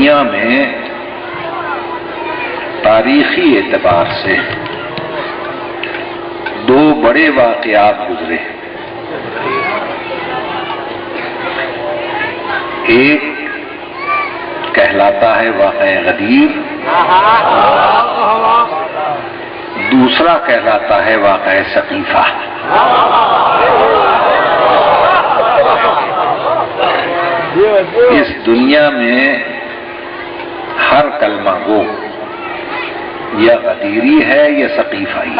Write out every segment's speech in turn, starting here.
دنیا میں تاریخی اعتبار سے دو بڑے واقعات گزرے. ایک کہلاتا ہے واقعہ غدیر، دوسرا کہلاتا ہے واقعہ ثقیفہ. اس دنیا میں ہر کلمہ گو یا غدیری ہے یا ثقیفائی.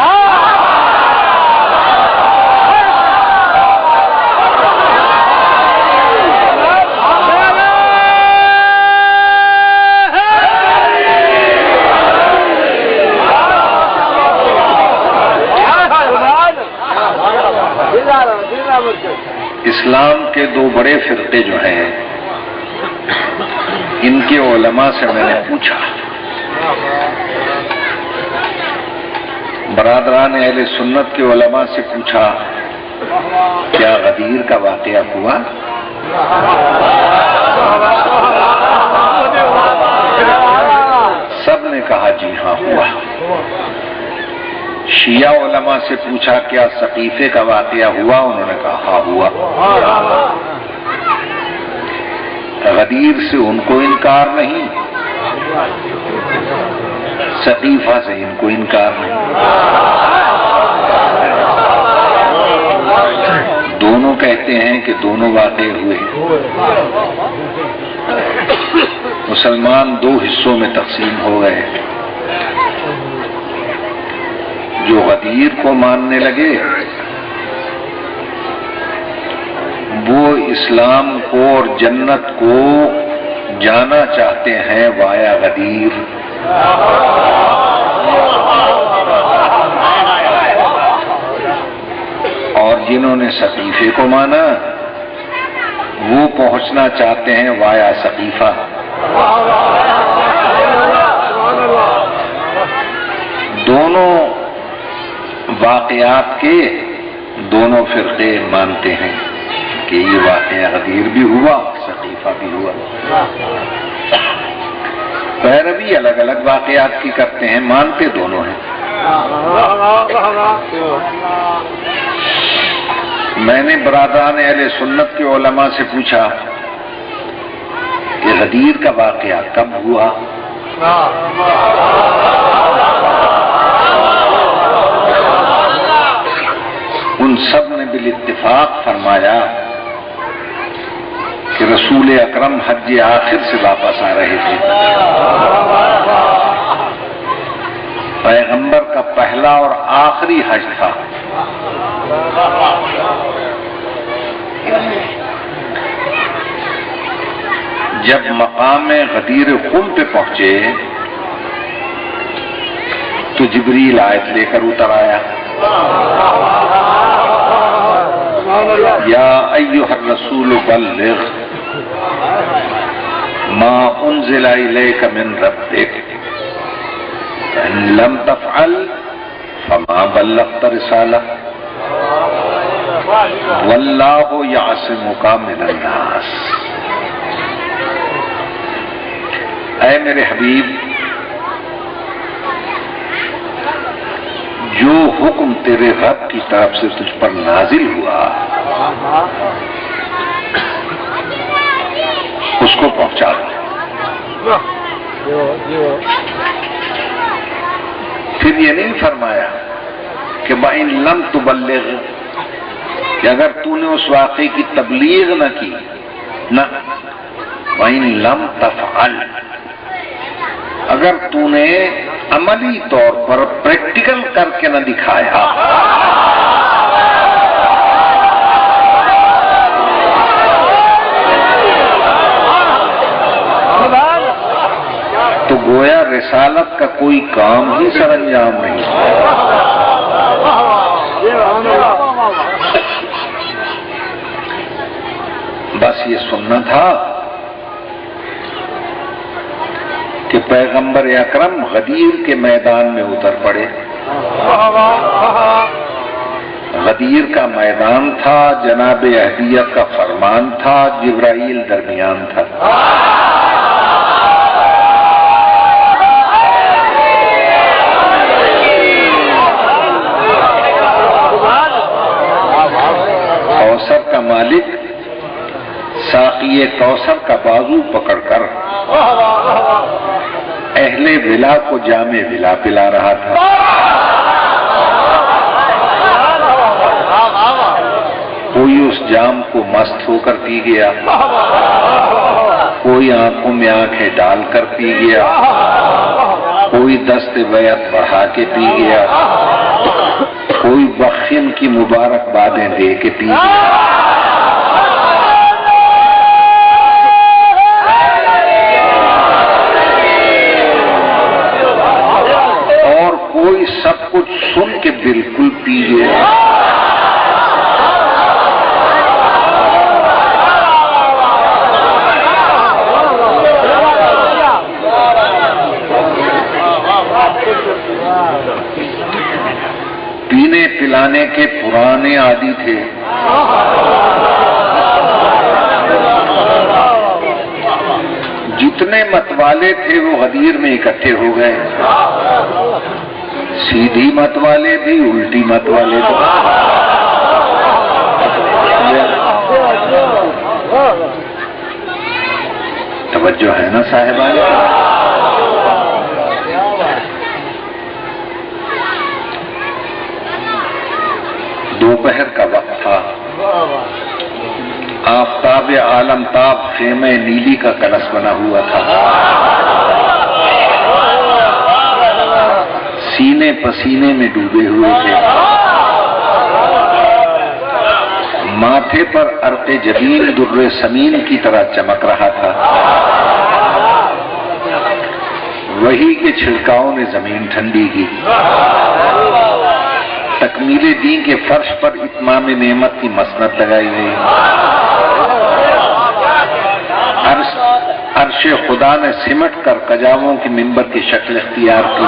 اسلام کے دو بڑے فرقے جو ہیں ان کے علماء سے میں نے پوچھا، برادران اہل سنت کے علماء سے پوچھا کیا غدیر کا واقعہ ہوا؟ سب نے کہا جی ہاں ہوا. شیعہ علماء سے پوچھا کیا ثقیفے کا واقعہ ہوا؟ انہوں نے کہا ہاں ہوا. غدیر سے ان کو انکار نہیں، ثقیفہ سے ان کو انکار نہیں. دونوں کہتے ہیں کہ دونوں واقع ہوئے. مسلمان دو حصوں میں تقسیم ہو گئے، جو غدیر کو ماننے لگے وہ اسلام کو اور جنت کو جانا چاہتے ہیں وایا غدیر، اور جنہوں نے ثقیفے کو مانا وہ پہنچنا چاہتے ہیں وایا ثقیفہ. دونوں واقعات کے دونوں فرقے مانتے ہیں کہ یہ واقعہ غدیر بھی ہوا، ثقیفہ بھی ہوا. پیروی الگ الگ واقعات کی کرتے ہیں، مانتے دونوں ہیں. میں نے برادران اہل سنت کے علماء سے پوچھا کہ غدیر کا واقعہ کب ہوا؟ ان سب نے بالاتفاق فرمایا کہ رسول اکرم حج آخر سے واپس آ رہے تھے. پیغمبر کا پہلا اور آخری حج تھا. جب مقام غدیر خم پہ پہنچے تو جبریل آیت لے کر اتر آیا، یا ایھا الرسول بلغ ما انزل الیک من ربک فإن لم تفعل فما بلغت رسالہ واللہ یعصمک من الناس. اے میرے حبیب، جو حکم تیرے رب کی طرف سے تجھ پر نازل ہوا اس کو پہنچا دو. پھر یہ نہیں فرمایا کہ وَإِن لَمْ تُبَلِّغْ، کہ اگر تو نے اس واقعے کی تبلیغ نہ کی، نہ وَإِن لَمْ تَفْعَلْ، اگر تو نے عملی طور پر پریکٹیکل کر کے نہ دکھایا تو گویا رسالت کا کوئی کام ہی سر انجام نہیں. بس یہ سننا تھا کہ پیغمبر اکرم غدیر کے میدان میں اتر پڑے. غدیر کا میدان تھا، جناب اہدیت کا فرمان تھا، جبرائیل درمیان تھا. کوثر کا بازو پکڑ کر اہل ولا کو جام ولا پلا رہا تھا. کوئی اس جام کو مست ہو کر پی گیا، کوئی آنکھوں میں آنکھیں ڈال کر پی گیا، کوئی دست بیعت بڑھا کے پی گیا، کوئی بخشن کی مبارکبادیں دے کے پی گیا، اور کوئی سب کچھ سن کے بالکل پی گیا. پینے پلانے کے پرانے عادی تھے. جتنے متوالے تھے وہ غدیر میں اکٹھے ہو گئے، سیدھی متوالے بھی، الٹی متوالے بھی. توجہ ہے نا صاحبان؟ دوپہر کا وقت تھا، آفتاب عالم تاب خیمہ نیلی کا کلش بنا ہوا تھا، سینے پسینے میں ڈوبے ہوئے تھے، ماتھے پر عرق جبین در سمین کی طرح چمک رہا تھا. وہی کے چھڑکاؤں نے زمین ٹھنڈی کی. تکمیل دین کے فرش پر اتمام نعمت کی مسند لگائی گئی. عرش خدا نے سمٹ کر کجاووں کی منبر کی شکل اختیار کی.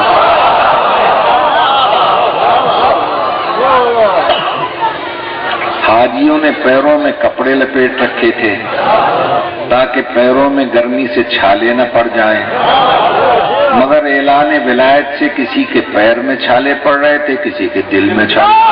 حاجیوں نے پیروں میں کپڑے لپیٹ رکھے تھے تاکہ پیروں میں گرمی سے چھالے نہ پڑ جائیں، مگر اعلان ولایت سے کسی کے پیر میں چھالے پڑ رہے تھے، کسی کے دل میں چھالے.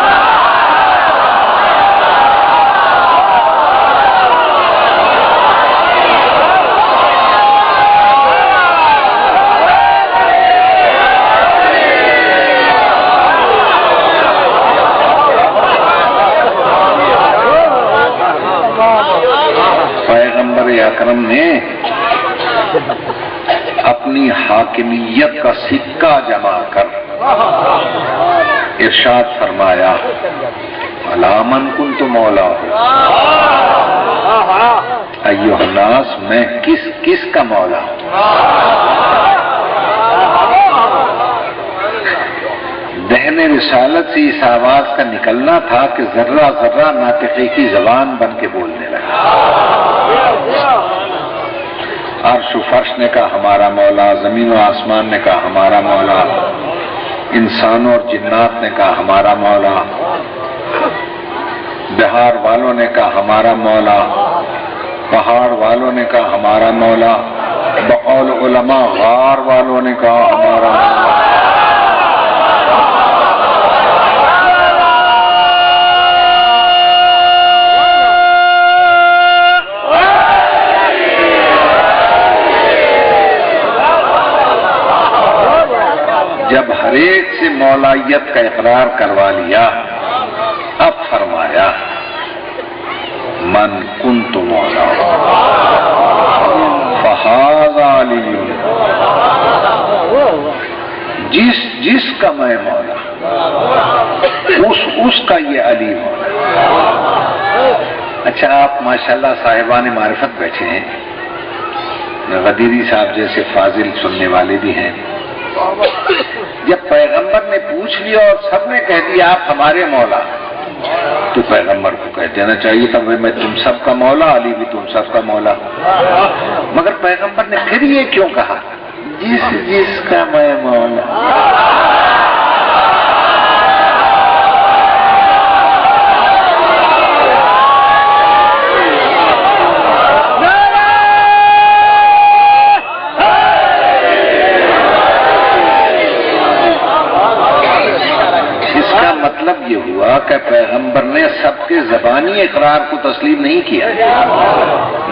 پیغمبر اکرم نے اپنی حاکمیت کا سکہ جما کر ارشاد فرمایا، الا من کنت مولا ہوں، ایھا الناس، میں کس کا مولا ہوں. دہن رسالت سے اس آواز کا نکلنا تھا کہ ذرہ ذرہ ناطقے کی زبان بن کے بولنے لگا. عرش و فرش نے کہا ہمارا مولا، زمین و آسمان نے کہا ہمارا مولا، انسانوں اور جنات نے کہا ہمارا مولا، بہار والوں نے کہا ہمارا مولا، پہاڑ والوں نے کہا ہمارا مولا، بقول علماء غار والوں نے کہا ہمارا مولا. جب ہر ایک سے مولائیت کا اقرار کروا لیا، اب فرمایا من کنت مولا فہذا علی، جس کا میں مولا اس کا یہ علی مولا. اچھا آپ ماشاءاللہ صاحبان معرفت بیٹھے ہیں، غدیری صاحب جیسے فاضل سننے والے بھی ہیں. جب پیغمبر نے پوچھ لیا اور سب نے کہہ دیا آپ ہمارے مولا، تو پیغمبر کو کہہ دینا چاہیے تھا میں تم سب کا مولا، علی بھی تم سب کا مولا. مگر پیغمبر نے پھر یہ کیوں کہا جس کا میں مولا. مطلب یہ ہوا کہ پیغمبر پیغمبر نے سب کے زبانی اقرار کو تسلیم نہیں کیا.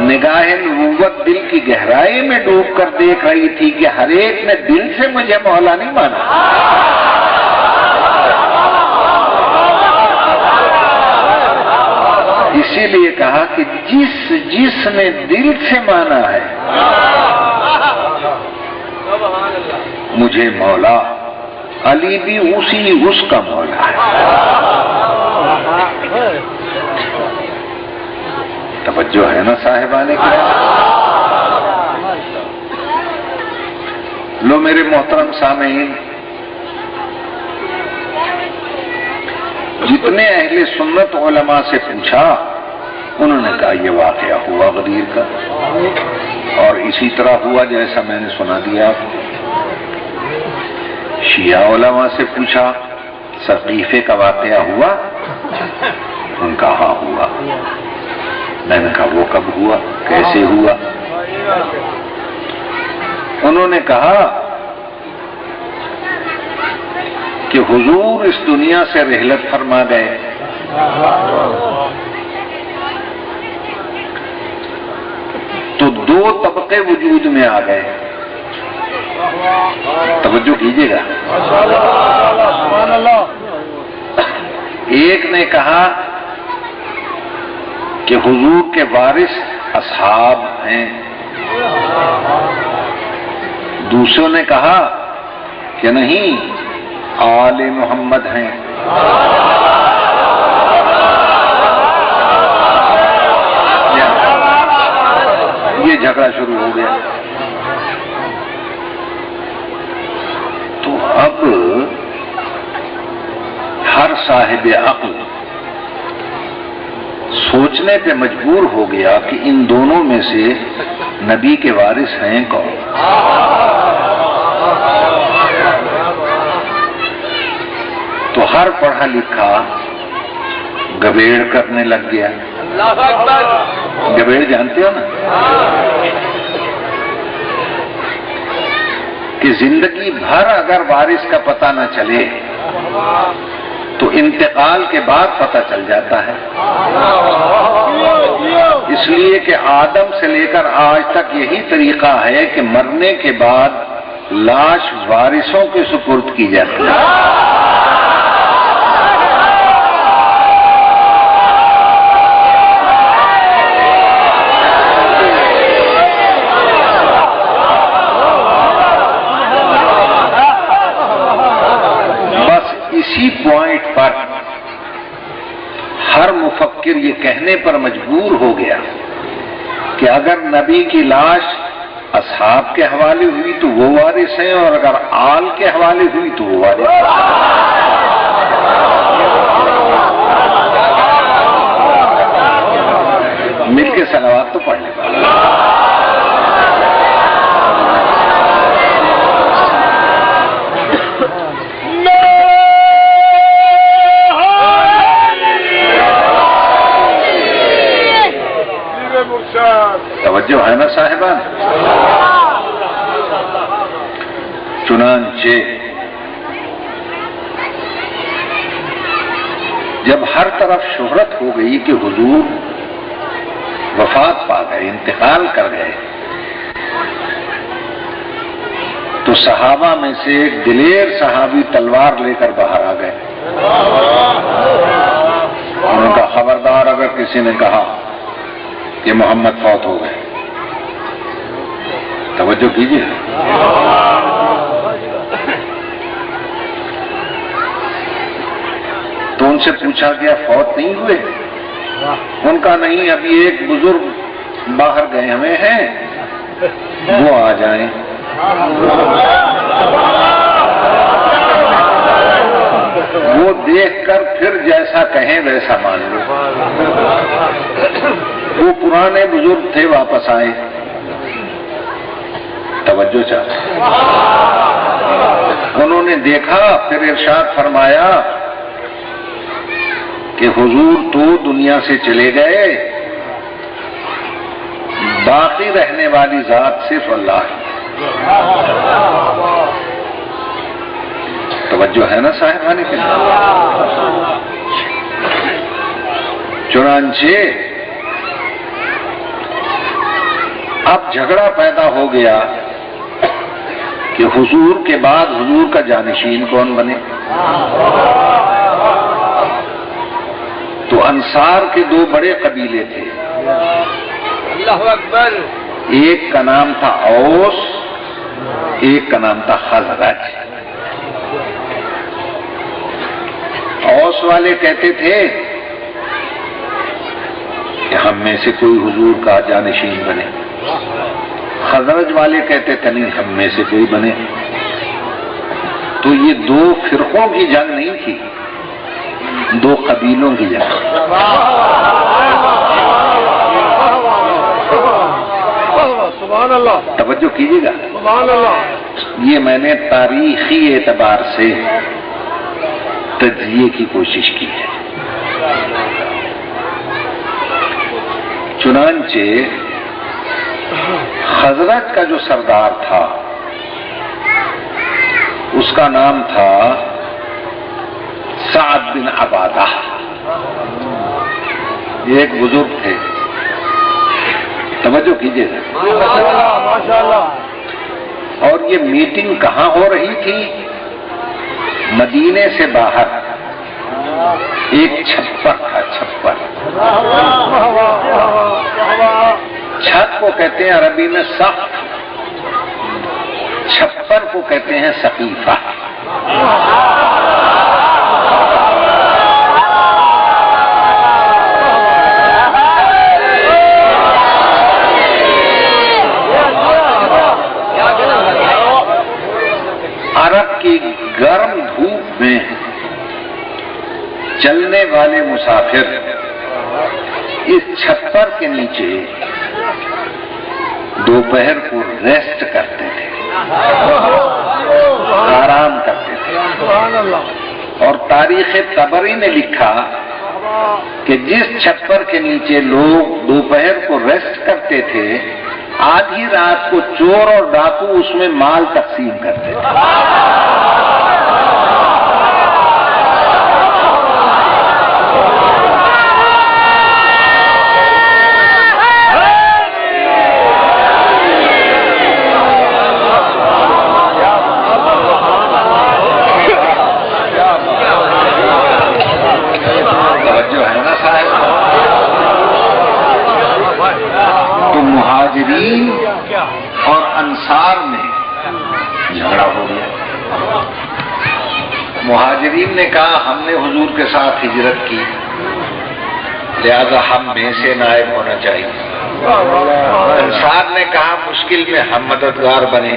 نگاہ نبوت دل کی گہرائی میں ڈوب کر دیکھ رہی تھی کہ ہر ایک نے دل سے مجھے مولا نہیں مانا. اسی لیے کہا کہ جس نے دل سے مانا ہے مجھے مولا، علی بھی اس کا مولا ہے. توجہ ہے نا صاحبانے کی؟ لو میرے محترم سامعین، جتنے اہل سنت علماء سے پوچھا انہوں نے کہا یہ واقعہ ہوا غدیر کا، اور اسی طرح ہوا جیسا میں نے سنا دیا آپ کو. شیعہ علماء سے پوچھا سقیفے کا واقعہ ہوا؟ ان کا ہاں ہوا. میں نے کہا وہ کب ہوا، کیسے ہوا؟ انہوں نے کہا کہ حضور اس دنیا سے رحلت فرما گئے، تو دو طبقے وجود میں آ گئے. توجہ کیجیے گا. ایک نے کہا کہ حضور کے وارث اصحاب ہیں، دوسروں نے کہا کہ نہیں آل محمد ہیں. یہ جھگڑا شروع ہو گیا. تو اب ہر صاحب عقل سوچنے پہ مجبور ہو گیا کہ ان دونوں میں سے نبی کے وارث ہیں کون؟ تو ہر پڑھا لکھا گبیڑ کرنے لگ گیا. گبیڑ جانتے ہو نا، کہ زندگی بھر اگر وارث کا پتہ نہ چلے تو انتقال کے بعد پتہ چل جاتا ہے. اس لیے کہ آدم سے لے کر آج تک یہی طریقہ ہے کہ مرنے کے بعد لاش وارثوں کے سپرد کی جاتی ہے. اسی پوائنٹ پر ہر مفکر یہ کہنے پر مجبور ہو گیا کہ اگر نبی کی لاش اصحاب کے حوالے ہوئی تو وہ وارث ہیں، اور اگر آل کے حوالے ہوئی تو وہ وارث ہیں. مل کے صلوات تو پڑھ لیں. توجہ ہے نا صاحبان؟ چنانچہ جب ہر طرف شہرت ہو گئی کہ حضور وفات پا گئے، انتقال کر گئے، تو صحابہ میں سے ایک دلیر صحابی تلوار لے کر باہر آ گئے. ان کا خبردار اگر کسی نے کہا کہ محمد فوت ہو گئے. توجہ کیجیے. تو ان سے پوچھا گیا فوت نہیں ہوئے؟ ان کا نہیں، ابھی ایک بزرگ باہر گئے ہوئے ہیں، وہ آ جائیں. وہ دیکھ کر پھر جیسا کہیں ویسا مان لو. وہ پرانے بزرگ تھے، واپس آئے. توجہ چاہتے. انہوں نے دیکھا، پھر ارشاد فرمایا کہ حضور تو دنیا سے چلے گئے، باقی رہنے والی ذات صرف اللہ ہے. توجہ ہے نا صاحبانی کے لیے؟ چنانچہ اب جھگڑا پیدا ہو گیا کہ حضور کے بعد حضور کا جانشین کون بنے. تو انصار کے دو بڑے قبیلے تھے. اللہ اکبر. ایک کا نام تھا اوس، ایک کا نام تھا خزرج. اوس والے کہتے تھے کہ ہم میں سے کوئی حضور کا جانشین بنے. خزرج والے کہتے تھے نہیں، ہم میں سے کوئی بنے. تو یہ دو فرقوں کی جنگ نہیں تھی، دو قبیلوں کی جنگ. سبحان اللہ. توجہ کیجیے گا. سبحان اللہ. یہ میں نے تاریخی اعتبار سے تجزیے کی کوشش کی ہے. چنانچہ خزرج کا جو سردار تھا اس کا نام تھا سعد بن عبادہ. یہ ایک بزرگ تھے. توجہ کیجیے. ماشاءاللہ. اور یہ میٹنگ کہاں ہو رہی تھی؟ مدینے سے باہر ایک چھپر تھا. چھپر، چھت کو کہتے ہیں عربی میں سقف، چھپر کو کہتے ہیں سقیفہ. عرب کی گرم دھوپ میں چلنے والے مسافر اس چھپر کے نیچے دوپہر کو ریسٹ کرتے تھے، آرام کرتے تھے. اور تاریخ طبری نے لکھا کہ جس چھپر کے نیچے لوگ دوپہر کو ریسٹ کرتے تھے، آدھی رات کو چور اور ڈاکو اس میں مال تقسیم کرتے تھے. مہاجرین اور انصار میں جھگڑا ہو گیا. مہاجرین نے کہا ہم نے حضور کے ساتھ ہجرت کی، لہذا ہم میں سے نائب ہونا چاہیے. انصار نے کہا مشکل میں ہم مددگار بنے،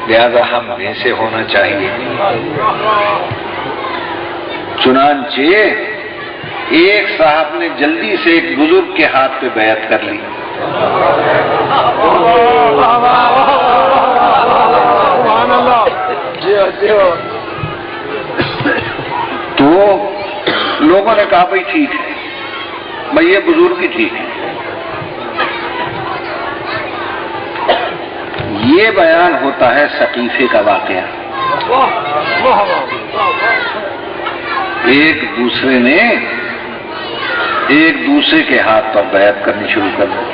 لہذا ہم میں سے ہونا چاہیے. چنانچہ ایک صاحب نے جلدی سے ایک بزرگ کے ہاتھ پہ بیعت کر لی. تو لوگوں نے کہا بھائی ٹھیک ہے، بھائی یہ بزرگ ہی ٹھیک ہے. یہ بیان ہوتا ہے ثقیفے کا واقعہ. ایک دوسرے نے ایک دوسرے کے ہاتھ پر بیعت کرنی شروع کر دی.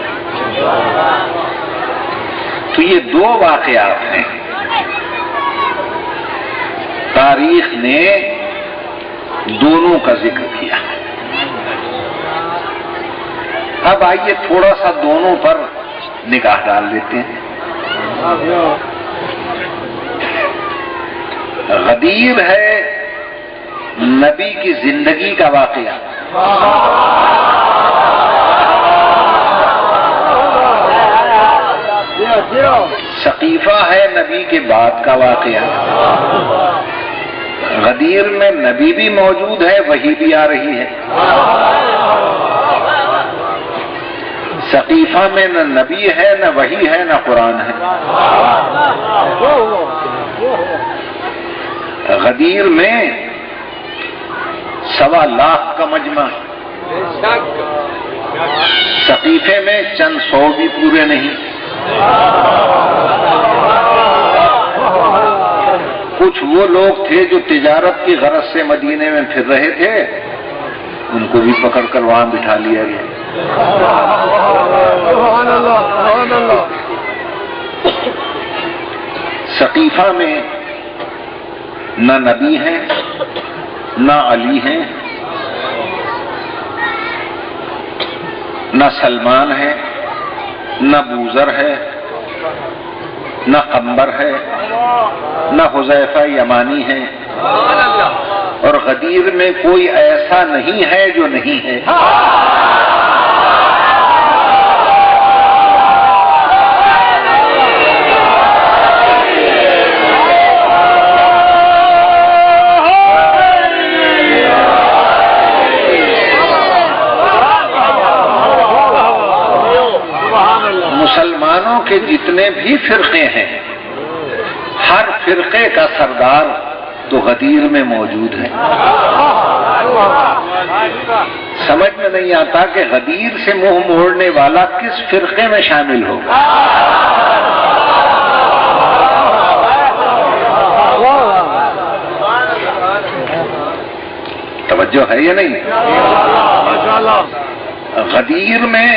تو یہ دو واقعات ہیں. تاریخ نے دونوں کا ذکر کیا. اب آئیے تھوڑا سا دونوں پر نگاہ ڈال لیتے ہیں. غدیر ہے نبی کی زندگی کا واقعہ. ثقیفہ ہے نبی کے بعد کا واقعہ. غدیر میں نبی بھی موجود ہے، وحی بھی آ رہی ہے. ثقیفہ میں نہ نبی ہے، نہ وحی ہے، نہ قرآن ہے. غدیر میں 1.25 لاکھ کا مجمع، ثقیفے میں چند 100 بھی پورے نہیں. کچھ وہ لوگ تھے جو تجارت کی غرض سے مدینے میں پھر رہے تھے، ان کو بھی پکڑ کر وہاں بٹھا لیا گیا۔ سبحان اللہ سبحان اللہ۔ سقیفہ میں نہ نبی ہیں نہ علی ہیں نہ سلمان ہے نہ بوذر ہے نہ قمبر ہے نہ حذیفہ یمانی ہے، اور غدیر میں کوئی ایسا نہیں ہے جو نہیں ہے۔ مسلمانوں کے جتنے بھی فرقے ہیں، ہر فرقے کا سردار تو غدیر میں موجود ہے۔ سمجھ میں نہیں آتا کہ غدیر سے منہ موڑنے والا کس فرقے میں شامل ہوگا۔ توجہ ہے یا نہیں؟ غدیر میں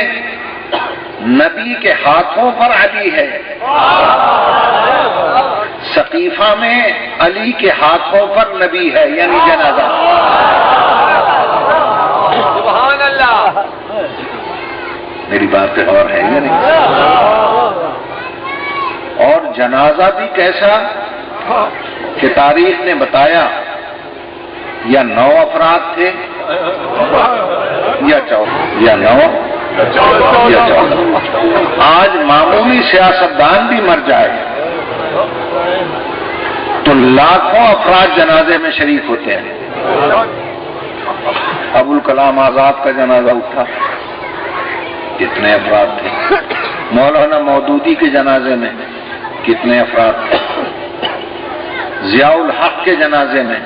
نبی کے ہاتھوں پر علی ہے، سقیفہ میں علی کے ہاتھوں پر نبی ہے، یعنی جنازہ۔ سبحان اللہ۔ میری بات پہ غور ہے یا نہیں؟ اور جنازہ بھی کیسا کہ تاریخ نے بتایا یا 9 افراد تھے یا 9 یا 14۔ آج معمولی سیاستدان بھی مر جائے تو لاکھوں افراد جنازے میں شریک ہوتے ہیں۔ ابوالکلام آزاد کا جنازہ اٹھا، کتنے افراد تھے؟ مولانا مودودی کے جنازے میں کتنے افراد تھے؟ ضیاء الحق کے جنازے میں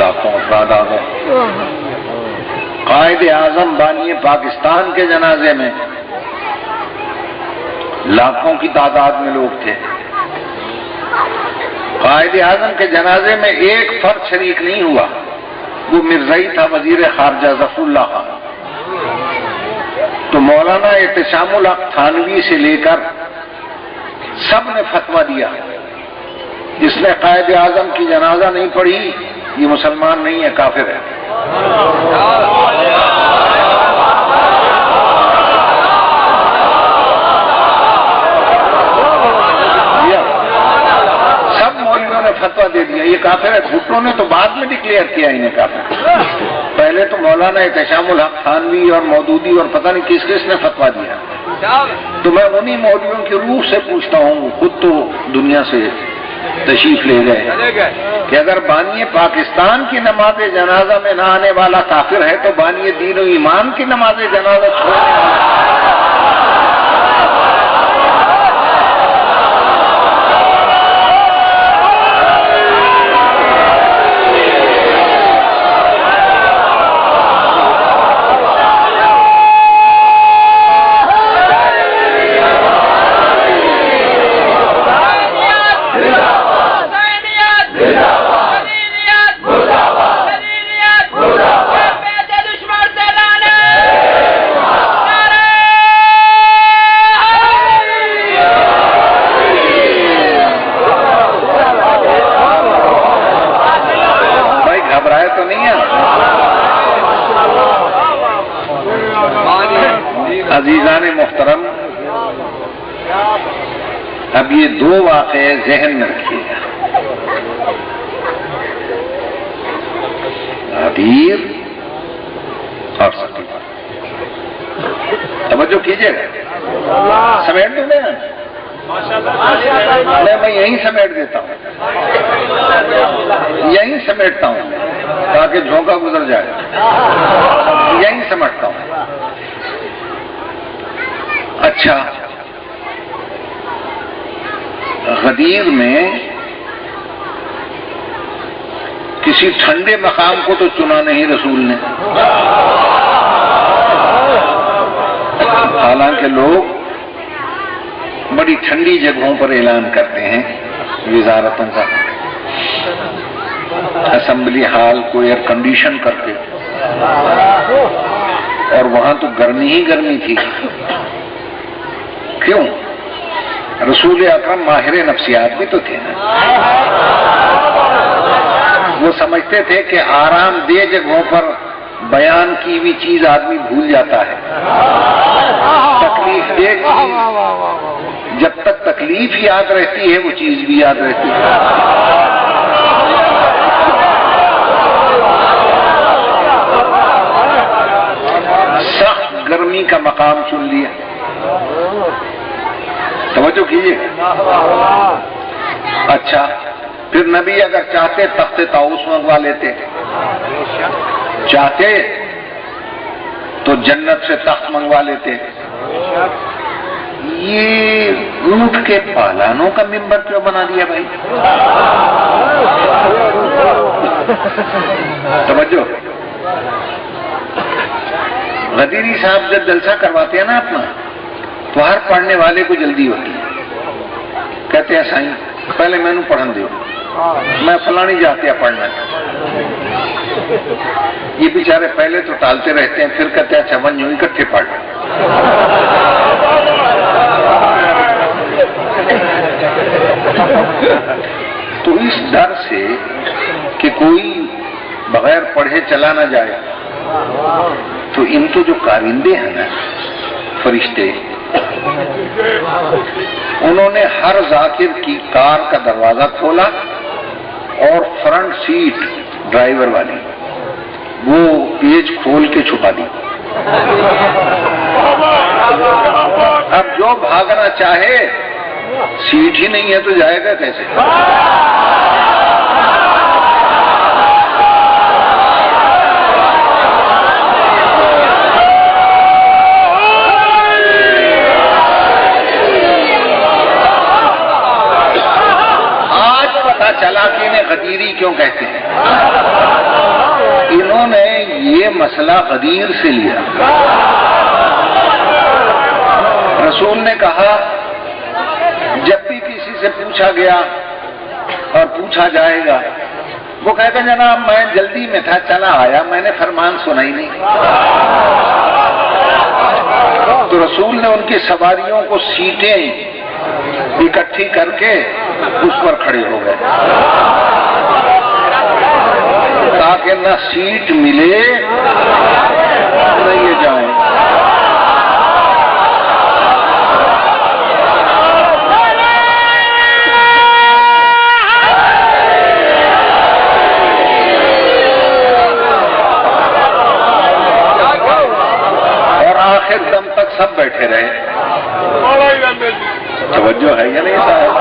لاکھوں افراد آ گئے۔ قائد اعظم بانی پاکستان کے جنازے میں لاکھوں کی تعداد میں لوگ تھے۔ قائد اعظم کے جنازے میں ایک فرد شریک نہیں ہوا، وہ مرزائی تھا، وزیر خارجہ ظفر اللہ خان۔ تو مولانا اعتصام الحق تھانوی سے لے کر سب نے فتویٰ دیا، جس نے قائد اعظم کی جنازہ نہیں پڑھی یہ مسلمان نہیں ہے، کافر ہے۔ سب مولویوں نے فتویٰ دے دیا یہ کافر ہے۔ بھٹو نے تو بعد میں ڈکلیئر کیا انہیں کافر، پہلے تو مولانا اعتصام الحق تھانوی اور مودودی اور پتہ نہیں کس کس نے فتویٰ دیا۔ تو میں انہی مولویوں کی روح سے پوچھتا ہوں، خود تو دنیا سے تشریف لے گئے، کہ اگر بانی پاکستان کی نماز جنازہ میں نہ آنے والا کافر ہے تو بانی دین و ایمان کی نماز جنازہ چھوڑنے والا عزیزان محترم، اب یہ 2 واقعے ذہن میں رکھیے گا، غدیر اور سقیفہ۔ توجہ کیجیے گا، سمیٹ دوں میں یہیں سمیٹ دیتا ہوں، یہیں سمیٹتا ہوں تاکہ جھونکا گزر جائے، یہیں سمیٹتا ہوں۔ اچھا، غدیر میں کسی ٹھنڈے مقام کو تو چنا نہیں رسول نے، حالانکہ لوگ بڑی ٹھنڈی جگہوں پر اعلان کرتے ہیں وزارتوں کا، اسمبلی ہال کو ایئر کنڈیشن کر کے اور وہاں تو گرمی ہی گرمی تھی. کیوں؟ رسول اکرم ماہر نفسیات بھی تو تھے نا. وہ سمجھتے تھے کہ آرام دہ جگہوں پر بیان کی ہوئی چیز آدمی بھول جاتا ہے. تکلیف دہ چیز جب تک تکلیف یاد رہتی ہے وہ چیز بھی یاد رہتی ہے. سخت گرمی کا مقام چن لیا. توجہ کیجیے. اچھا پھر نبی اگر چاہتے تخت طاؤس منگوا لیتے, چاہتے تو جنت سے تخت منگوا لیتے. یہ اونٹ کے پالانوں کا ممبر کیوں بنا دیا بھائی؟ توجہ. غدیری صاحب جب جلسہ کرواتے ہیں نا اپنا تو ہر پڑھنے والے کو جلدی ہوتی ہے. کہتے ہیں سائیں پہلے میں نے پڑھن دیو, میں فلانی جاتے ہیں پڑھنا. یہ بیچارے پہلے تو ٹالتے رہتے ہیں, پھر کہتے ہیں اچھا ون یوں اکٹھے پڑھ. تو اس ڈر سے کہ کوئی بغیر پڑھے چلا نہ جائے تو ان کے جو کارندے ہیں نا فرشتے, انہوں نے ہر ذاکر کی کار کا دروازہ کھولا اور فرنٹ سیٹ ڈرائیور والی وہ پیج کھول کے چھپا دی. اب جو بھاگنا چاہے سیٹ ہی نہیں ہے تو جائے گا کیسے؟ چلا کہ انہیں غدیری کیوں کہتے ہیں. انہوں نے یہ مسئلہ غدیر سے لیا. رسول نے کہا جب بھی کسی سے پوچھا گیا اور پوچھا جائے گا وہ کہے گا جناب میں جلدی میں تھا چلا آیا, میں نے فرمان سنا ہی نہیں. تو رسول نے ان کی سواریوں کو سیٹیں اکٹھی کر کے اس پر کھڑے ہو گئے تاکہ نہ سیٹ ملے نہ یہ جائیں. اور آخر دم تک سب بیٹھے رہے. توجہ ہے یا نہیں صاحب؟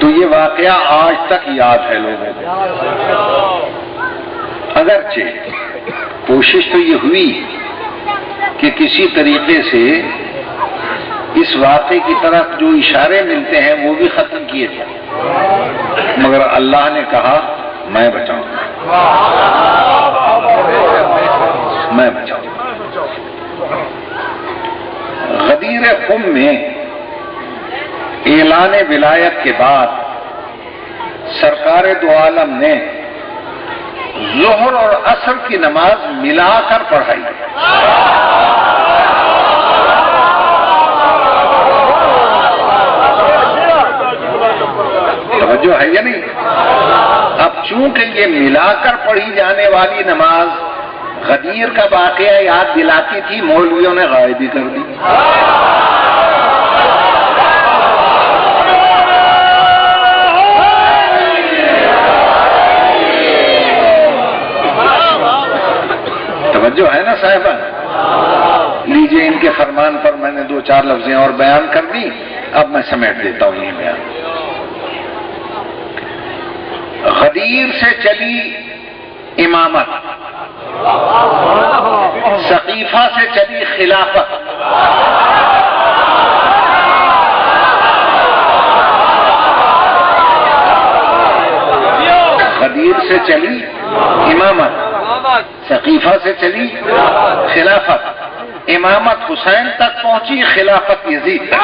تو یہ واقعہ آج تک یاد ہے لوگوں کو. اگرچہ کوشش تو یہ ہوئی کہ کسی طریقے سے اس واقعے کی طرف جو اشارے ملتے ہیں وہ بھی ختم کیے جائیں, مگر اللہ نے کہا میں بچاؤں گا, میں بچاؤں گا. غدیر قم میں اعلان ولایت کے بعد سرکار دو عالم نے ظہر اور عصر کی نماز ملا کر پڑھائی. توجہ ہے یا نہیں؟ اب چونکہ یہ ملا کر پڑھی جانے والی نماز غدیر کا واقعہ یاد دلاتی تھی, مولویوں نے غائب بھی کر دی. توجہ ہے نا صاحبہ؟ لیجئے ان کے فرمان پر میں نے 2-4 لفظیں اور بیان کر دی, اب میں سمیٹ دیتا ہوں یہ بیان. غدیر سے چلی امامت, سقیفہ سے چلی خلافت, غدیر سے چلی امامت, سقیفہ سے چلی خلافت, امامت حسین تک پہنچی, خلافت یزید تک.